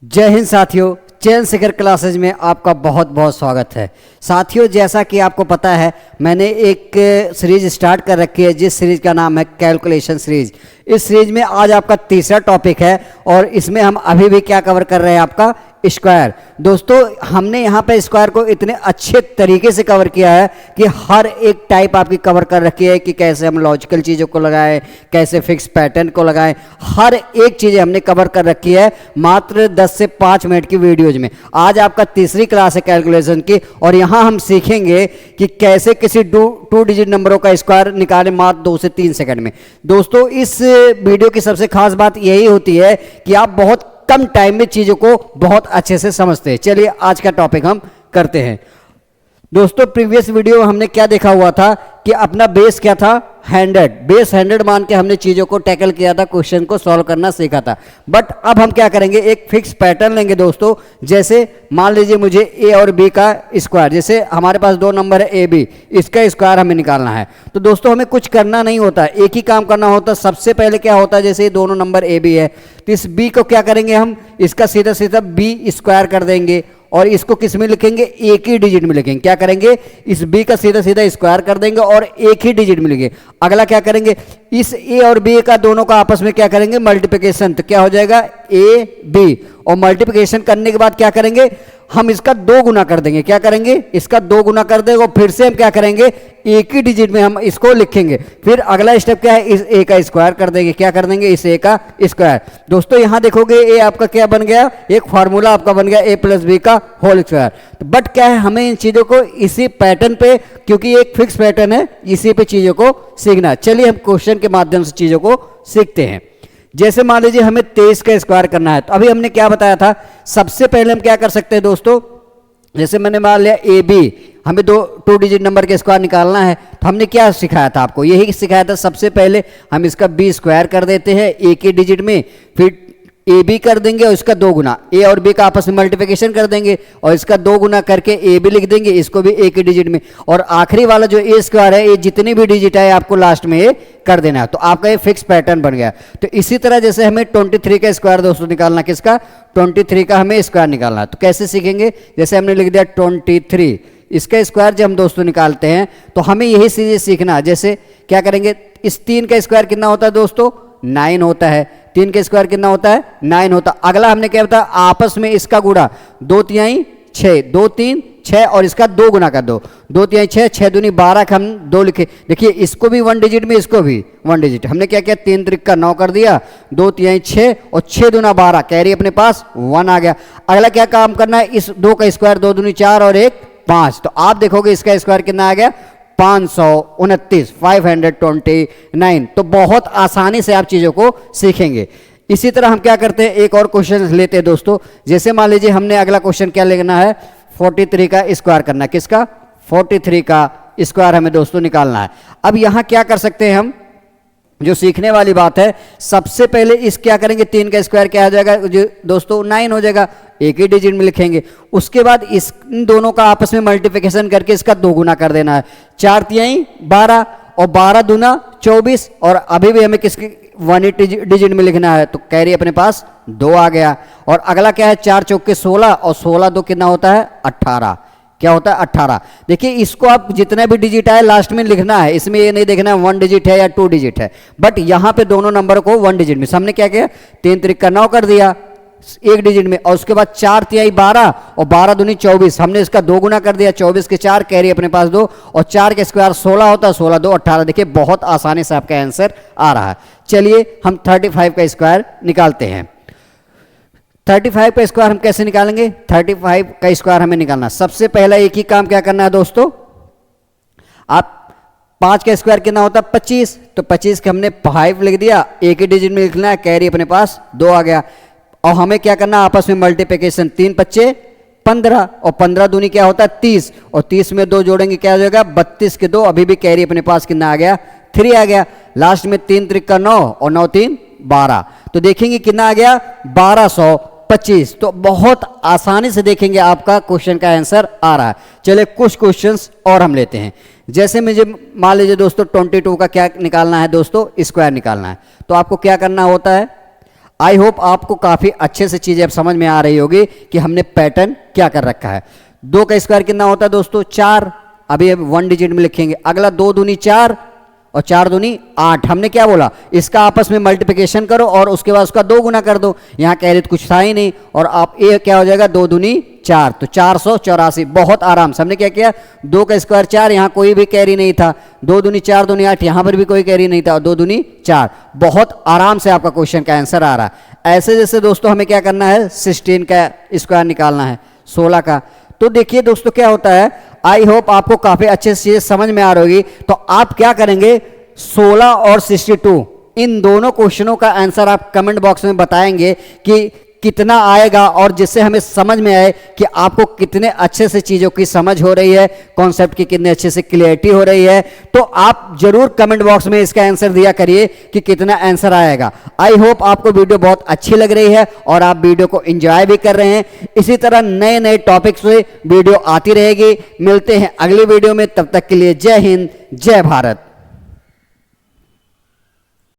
जय हिंद साथियों, चैन शिखर क्लासेज में आपका बहुत बहुत स्वागत है। साथियों, जैसा कि आपको पता है, मैंने एक सीरीज स्टार्ट कर रखी है जिस सीरीज का नाम है कैलकुलेशन सीरीज। इस सीरीज में आज आपका तीसरा टॉपिक है और इसमें हम अभी भी क्या कवर कर रहे हैं, आपका स्क्वायर। दोस्तों, हमने यहाँ पे स्क्वायर को इतने अच्छे तरीके से कवर किया है कि हर एक टाइप आपकी कवर कर रखी है कि कैसे हम लॉजिकल चीज़ों को लगाएं, कैसे फिक्स पैटर्न को लगाएं, हर एक चीज़ हमने कवर कर रखी है मात्र 10 से 5 मिनट की वीडियोज में। आज आपका तीसरी क्लास है कैलकुलेशन की और यहाँ हम सीखेंगे कि कैसे किसी टू डिजिट नंबरों का स्क्वायर निकालें मात्र 2 से 3 सेकंड में। दोस्तों, इस वीडियो की सबसे खास बात यही होती है कि आप बहुत कम टाइम में चीजों को बहुत अच्छे से समझते हैं। चलिए आज का टॉपिक हम करते हैं। दोस्तों, प्रीवियस वीडियो में हमने क्या देखा हुआ था कि अपना बेस क्या था, 100। बेस 100 मान के हमने चीज़ों को टैकल किया था, क्वेश्चन को सॉल्व करना सीखा था। बट अब हम क्या करेंगे, एक फिक्स पैटर्न लेंगे दोस्तों। जैसे मान लीजिए मुझे ए और बी का स्क्वायर, जैसे हमारे पास 2 नंबर है ए बी, इसका स्क्वायर हमें निकालना है। तो दोस्तों, हमें कुछ करना नहीं होता, एक ही काम करना होता। सबसे पहले क्या होता है, जैसे ये दोनों नंबर ए बी है तो इस बी को क्या करेंगे, हम इसका सीधा सीधा बी स्क्वायर कर देंगे और इसको किस में लिखेंगे, एक ही डिजिट में लिखेंगे। क्या करेंगे, इस बी का सीधा सीधा स्क्वायर कर देंगे और एक ही डिजिट में लिखेंगे। अगला क्या करेंगे, इस ए और बी का दोनों का आपस में क्या करेंगे, मल्टीप्लिकेशन। तो क्या हो जाएगा, ए बी, और मल्टीप्लिकेशन करने के बाद क्या करेंगे, हम इसका 2 गुना कर देंगे। क्या करेंगे, इसका 2 गुना कर देंगे और फिर से हम क्या करेंगे, एक ही डिजिट में हम इसको लिखेंगे। फिर अगला स्टेप क्या है, इस ए का स्क्वायर कर देंगे। क्या कर देंगे, इस ए का स्क्वायर। दोस्तों, यहां देखोगे ए आपका क्या बन गया, एक फार्मूला आपका बन गया ए प्लस बी का होल स्क्वायर। बट क्या है, हमें इन चीजों को इसी पैटर्न पे, क्योंकि एक फिक्स पैटर्न है, इसी पे चीजों को सीखना। चलिए हम क्वेश्चन के माध्यम से चीजों को सीखते हैं। जैसे मान लीजिए हमें 23 का स्क्वायर करना है, तो अभी हमने क्या बताया था, सबसे पहले हम क्या कर सकते हैं दोस्तों, जैसे मैंने मान लिया ए बी, हमें टू डिजिट नंबर के स्क्वायर निकालना है। तो हमने क्या सिखाया था आपको, यही सिखाया था। सबसे पहले हम इसका बी स्क्वायर कर देते हैं एक ही डिजिट में, फिर ए बी कर देंगे और इसका 2 गुना, ए और बी का आपस में मल्टीप्लिकेशन कर देंगे और इसका 2 गुना करके ए बी लिख देंगे, इसको भी एक ही डिजिट में। और आखिरी वाला जो ए स्क्वायर है, ये जितनी भी डिजिट है आपको लास्ट में ये कर देना है। तो आपका ये फिक्स पैटर्न बन गया। तो इसी तरह जैसे हमें 23 का स्क्वायर दोस्तों निकालना, किसका, 23 का हमें स्क्वायर निकालना है। तो कैसे सीखेंगे, जैसे हमने लिख दिया 23, इसका स्क्वायर जब हम दोस्तों निकालते हैं तो हमें यही चीजें सीखना। जैसे क्या करेंगे, इस 3 का स्क्वायर कितना होता है दोस्तों, 9 होता है। 3 का स्क्वायर कितना होता है, 9 होता है। अगला हमने क्या बताया, आपस में इसका गुणा, 2 तिहाई 6, 2 3 6 और इसका 2 गुना कर दो, 2 तिहाई 6, 6 दूनी 12 का हम 2 लिखे। देखिए, इसको भी 1 डिजिट में, इसको भी 1 डिजिट। हमने क्या किया, 3 त्रिक का 9 कर दिया, 2 तिहाई 6 और 6 दूना 12, कैरी अपने पास 1 आ गया। अगला क्या काम करना है, इस 2 का स्क्वायर, 2 दूनी 4 और 1 5। तो आप देखोगे इसका स्क्वायर कितना आ गया, 529, 529। तो बहुत आसानी से आप चीज़ों को सीखेंगे। इसी तरह हम क्या करते हैं, एक और क्वेश्चन लेते हैं दोस्तों। जैसे मान लीजिए हमने अगला क्वेश्चन क्या लेना है, 43 का स्क्वायर करना। किसका, 43 का स्क्वायर हमें दोस्तों निकालना है। अब यहाँ क्या कर सकते हैं हम, जो सीखने वाली बात है, सबसे पहले इस क्या करेंगे, 3 का स्क्वायर क्या हो जाएगा जो दोस्तों, 9 हो जाएगा, एक ही डिजिट में लिखेंगे। उसके बाद इस दोनों का आपस में मल्टीप्लिकेशन करके इसका 2 गुना कर देना है, 4 तिहाई 12 और 12 दूना 24, और अभी भी हमें किसकी 1 डिजिट में लिखना है। तो कैरी अपने पास 2 आ गया। और अगला क्या है, 4 चौके 16 और 16 2 कितना होता है, 18। क्या होता है, 18। देखिए, इसको आप जितना भी डिजिट आए लास्ट में लिखना है, इसमें ये नहीं देखना है 1 डिजिट है या 2 डिजिट है। बट यहां पे दोनों नंबर को 1 डिजिट में, हमने क्या किया, 3 त्रिक का 9 कर दिया एक डिजिट में, और उसके बाद 4 तिहाई 12 और 12 दूनी 24, हमने इसका 2 गुना कर दिया, 24 के 4, कैरी अपने पास 2, और 4 के स्क्वायर 16 होता है, 16 2 18। देखिए, बहुत आसानी से आपका आंसर आ रहा है। चलिए हम 35 का स्क्वायर निकालते हैं। 35 का स्क्वायर हम कैसे निकालेंगे, 35 का स्क्वायर हमें निकालना, सबसे पहला एक ही काम क्या करना है दोस्तों, आप 5 का स्क्वायर कितना होता है, 25। तो 25 के हमने 5 लिख दिया, एक ही डिजिट में लिखना है, कैरी अपने पास 2 आ गया। और हमें क्या करना, आपस में मल्टीप्लिकेशन, 3 पच्चे 15 और 15 दूनी क्या होता है, 30, और 30 में 2 जोड़ेंगे क्या हो जाएगा, 32 के 2, अभी भी कैरी अपने पास कितना आ गया, 3 आ गया। लास्ट में 3 त्रिक का 9 और 9 3 12। तो देखेंगे कितना आ गया, 1225। तो बहुत आसानी से देखेंगे आपका क्वेश्चन का आंसर आ रहा है। चलिए कुछ क्वेश्चंस और हम लेते हैं। जैसे मुझे मान लीजिए दोस्तों 22 का क्या निकालना है दोस्तों, स्क्वायर निकालना है। तो आपको क्या करना होता है, आई होप आपको काफ़ी अच्छे से चीज़ें अब समझ में आ रही होगी कि हमने पैटर्न क्या कर रखा है। 2 का स्क्वायर कितना होता है दोस्तों? 4। अभी अब 1 डिजिट में लिखेंगे। अगला 2 दूनी 4 और 4 दूनी 8। हमने क्या बोला? इसका आपस में मल्टीप्लिकेशन करो और उसके बाद उसका 2 गुना कर दो। यहाँ कैरी तो कुछ था ही नहीं और आप ये क्या हो जाएगा? 2 दूनी 4, तो 484। बहुत आराम से हमने क्या किया? 2 का स्क्वायर 4, यहाँ कोई भी कैरी नहीं था। 2 दूनी 4 दूनी 8, यहाँ पर भी कोई कैरी नहीं था और 2 दूनी 4। बहुत आराम से आपका क्वेश्चन का आंसर आ रहा है। ऐसे जैसे दोस्तों हमें क्या करना है? 16 का स्क्वायर निकालना है 16 का। तो देखिए दोस्तों क्या होता है, आई होप आपको काफी अच्छे से समझ में आ रही होगी। तो आप क्या करेंगे? 16 और 62 इन दोनों क्वेश्चनों का आंसर आप कमेंट बॉक्स में बताएंगे कि कितना आएगा, और जिससे हमें समझ में आए कि आपको कितने अच्छे से चीज़ों की समझ हो रही है, कॉन्सेप्ट की कितने अच्छे से क्लियरिटी हो रही है। तो आप जरूर कमेंट बॉक्स में इसका आंसर दिया करिए कि कितना आंसर आएगा। आई होप आपको वीडियो बहुत अच्छी लग रही है और आप वीडियो को एंजॉय भी कर रहे हैं। इसी तरह नए नए टॉपिक्स से वीडियो आती रहेगी। मिलते हैं अगली वीडियो में, तब तक के लिए जय हिंद, जय भारत।